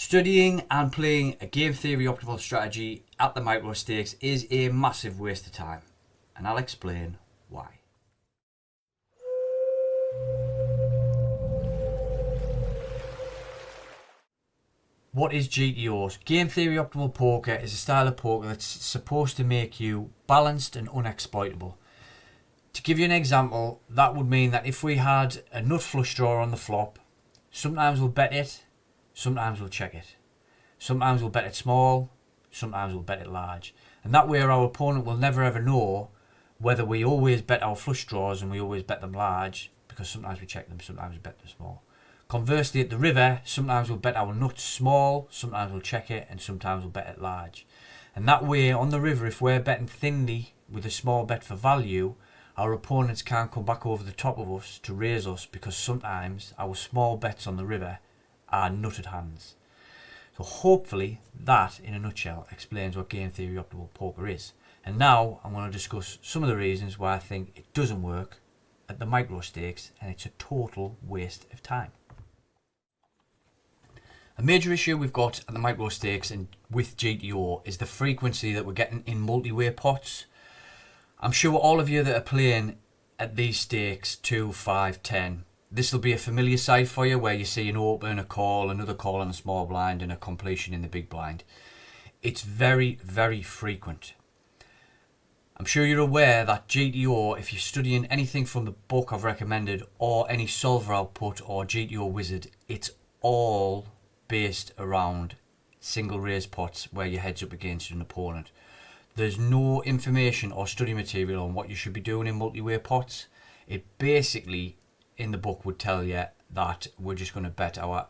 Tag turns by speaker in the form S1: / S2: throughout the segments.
S1: Studying and playing a game theory optimal strategy at the Microstakes is a massive waste of time, and I'll explain why. What is GTOs? Game theory optimal poker is a style of poker that's supposed to make you balanced and unexploitable. To give you an example, that would mean that if we had a nut flush draw on the flop, sometimes we'll bet it, sometimes we'll check it. Sometimes we'll bet it small, sometimes we'll bet it large. And that way our opponent will never ever know whether we always bet our flush draws and we always bet them large, because sometimes we check them, sometimes we bet them small. Conversely, at the river, sometimes we'll bet our nuts small, sometimes we'll check it, and sometimes we'll bet it large. And that way, on the river, if we're betting thinly with a small bet for value, our opponents can't come back over the top of us to raise us, because sometimes our small bets on the river are nutted hands. So hopefully that, in a nutshell, explains what game theory optimal poker is. And now I'm going to discuss some of the reasons why I think it doesn't work at the Microstakes and it's a total waste of time. A major issue we've got at the Microstakes and with GTO is the frequency that we're getting in multi-way pots. I'm sure all of you that are playing at these stakes 2, 5, 10, this will be a familiar sight for you, where you see an open, a call, another call on a small blind and a completion in the big blind. It's very, very frequent. I'm sure you're aware that GTO, if you're studying anything from the book I've recommended or any solver output or GTO wizard, it's all based around single raise pots where your head's up against an opponent. There's no information or study material on what you should be doing in multi-way pots. It basically, in the book, would tell you that we're just going to bet our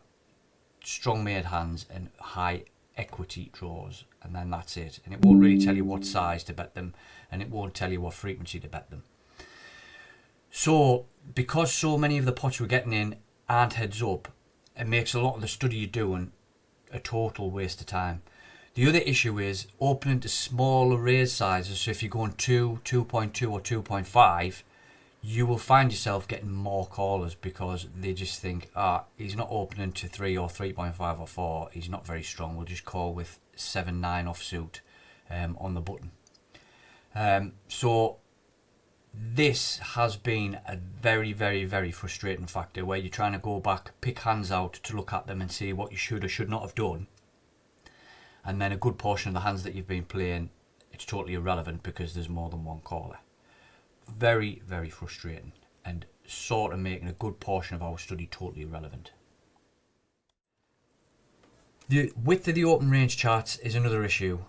S1: strong made hands and high equity draws, and then that's it. And it won't really tell you what size to bet them, and it won't tell you what frequency to bet them. So, because so many of the pots we're getting in aren't heads up, it makes a lot of the study you're doing a total waste of time. The other issue is opening to smaller raise sizes. So if you're going 2, 2.2 or 2.5, you will find yourself getting more callers because they just think, he's not opening to 3 or 3.5 or 4. He's not very strong. We'll just call with 7, 9 offsuit on the button. So this has been a very, very, very frustrating factor where you're trying to go back, pick hands out to look at them and see what you should or should not have done. And then a good portion of the hands that you've been playing, it's totally irrelevant because there's more than one caller. Very, very frustrating and sort of making a good portion of our study totally irrelevant. The width of the open range charts is another issue.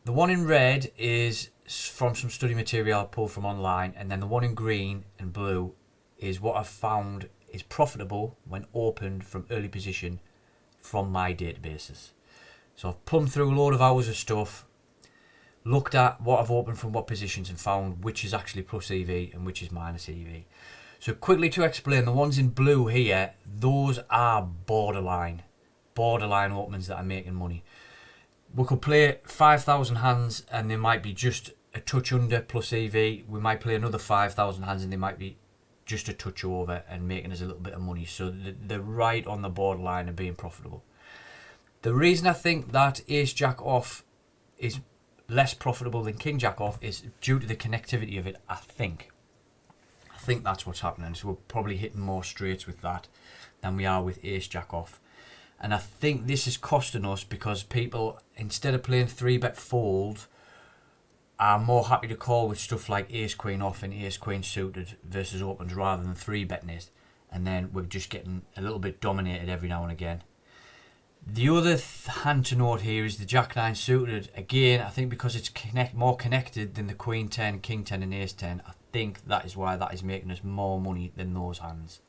S1: The one in red is from some study material I pulled from online, and then the one in green and blue is what I've found is profitable when opened from early position from my databases. So I've plumbed through a load of hours of stuff, looked at what I've opened from what positions and found which is actually plus EV and which is minus EV. So quickly to explain, the ones in blue here, those are borderline openings that are making money. We could play 5,000 hands and they might be just a touch under plus EV. We might play another 5,000 hands and they might be just a touch over and making us a little bit of money. So they're right on the borderline of being profitable. The reason I think that Ace Jack off is less profitable than King Jack off is due to the connectivity of it, I think. I think that's what's happening. So we're probably hitting more straights with that than we are with Ace Jack off. And I think this is costing us because people, instead of playing 3-bet fold, are more happy to call with stuff like Ace Queen off and Ace Queen suited versus opens rather than 3-betting it. And then we're just getting a little bit dominated every now and again. The other hand to note here is the Jack 9 suited. Again, I think because it's more connected than the Queen 10, King 10 and Ace 10, I think that is why that is making us more money than those hands.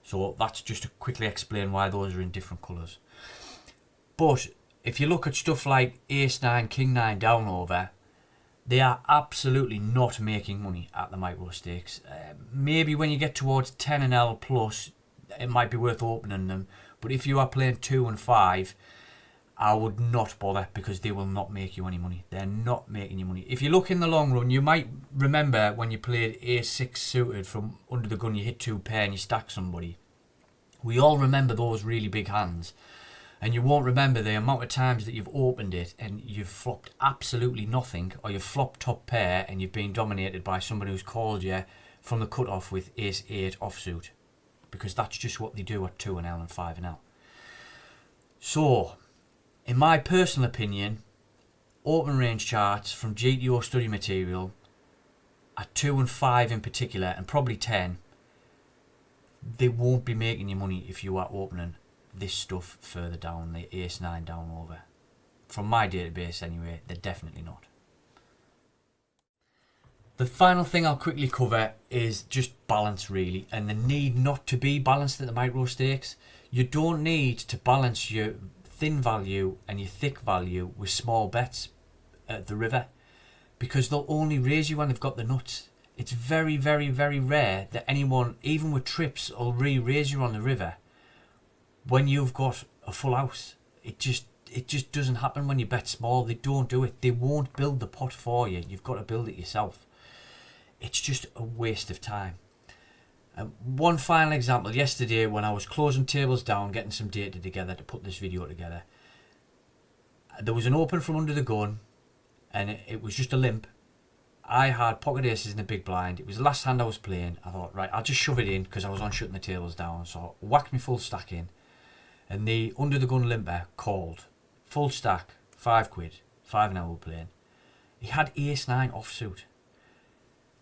S1: So that's just to quickly explain why those are in different colours. But if you look at stuff like Ace 9, King 9 down over, they are absolutely not making money at the Microstakes. Maybe when you get towards 10 and L plus, it might be worth opening them. But if you are playing 2 and 5, I would not bother because they will not make you any money. They're not making you money. If you look in the long run, you might remember when you played Ace 6 suited from under the gun, you hit 2 pair and you stack somebody. We all remember those really big hands. And you won't remember the amount of times that you've opened it and you've flopped absolutely nothing, or you've flopped top pair and you've been dominated by somebody who's called you from the cut-off with ace-8 offsuit. Because that's just what they do at 2-L and 5-L. So, in my personal opinion, open range charts from GTO study material at 2 and 5 in particular, and probably 10, they won't be making you money if you are opening this stuff further down, the ace-9 down over. From my database anyway, they're definitely not. The final thing I'll quickly cover is just balance, really, and the need not to be balanced at the Microstakes. You don't need to balance your thin value and your thick value with small bets at the river, because they'll only raise you when they've got the nuts. It's very, very, very rare that anyone, even with trips, will re-raise you on the river when you've got a full house. It just doesn't happen when you bet small. They don't do it. They won't build the pot for you. You've got to build it yourself. It's just a waste of time. One final example. Yesterday, when I was closing tables down, getting some data together to put this video together, there was an open from under the gun, and it was just a limp. I had pocket aces in the big blind. It was the last hand I was playing. I thought, right, I'll just shove it in because I was on shutting the tables down. So I whacked my full stack in, and the under the gun limper called. Full stack, £5, 5-L we're playing. He had ace-9 offsuit.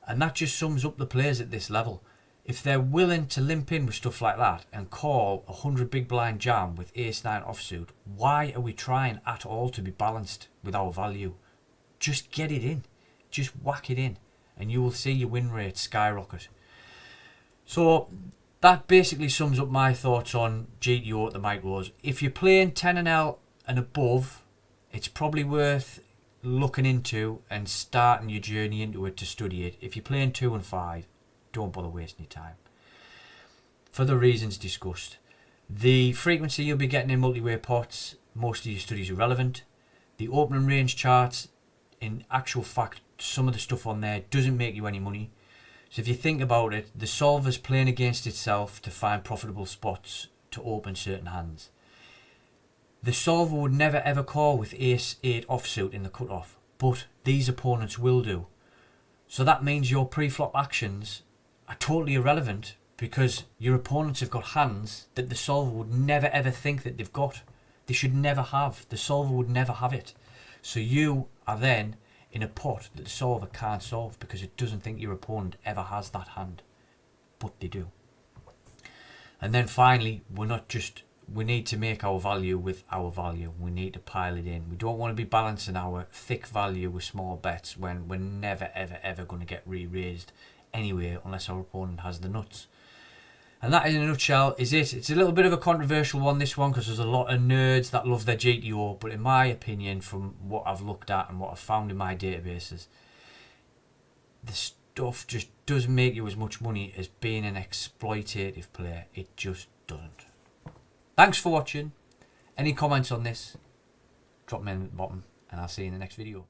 S1: And that just sums up the players at this level. If they're willing to limp in with stuff like that and call 100 big blind jam with ace-9 offsuit, why are we trying at all to be balanced with our value? Just get it in. Just whack it in. And you will see your win rate skyrocket. So that basically sums up my thoughts on GTO at the micros. If you're playing 10-L and above, it's probably worth looking into and starting your journey into it to study it. If you're playing 2 and 5, don't bother wasting your time. For the reasons discussed. The frequency you'll be getting in multi-way pots, most of your studies are relevant. The opening range charts, in actual fact, some of the stuff on there doesn't make you any money. So if you think about it, the solver's playing against itself to find profitable spots to open certain hands. The solver would never ever call with ace-8 offsuit in the cutoff, but these opponents will do. So that means your pre-flop actions are totally irrelevant because your opponents have got hands that the solver would never ever think that they've got. They should never have. The solver would never have it. So you are then in a pot that the solver can't solve because it doesn't think your opponent ever has that hand. But they do. And then finally, we need to make our value with our value. We need to pile it in. We don't want to be balancing our thick value with small bets when we're never ever ever going to get re-raised anyway unless our opponent has the nuts. And that in a nutshell is it. It's a little bit of a controversial one, this one, because there's a lot of nerds that love their GTO, but in my opinion, from what I've looked at and what I've found in my databases, the stuff just doesn't make you as much money as being an exploitative player. It just doesn't. Thanks for watching. Any comments on this? Drop them in the bottom and I'll see you in the next video.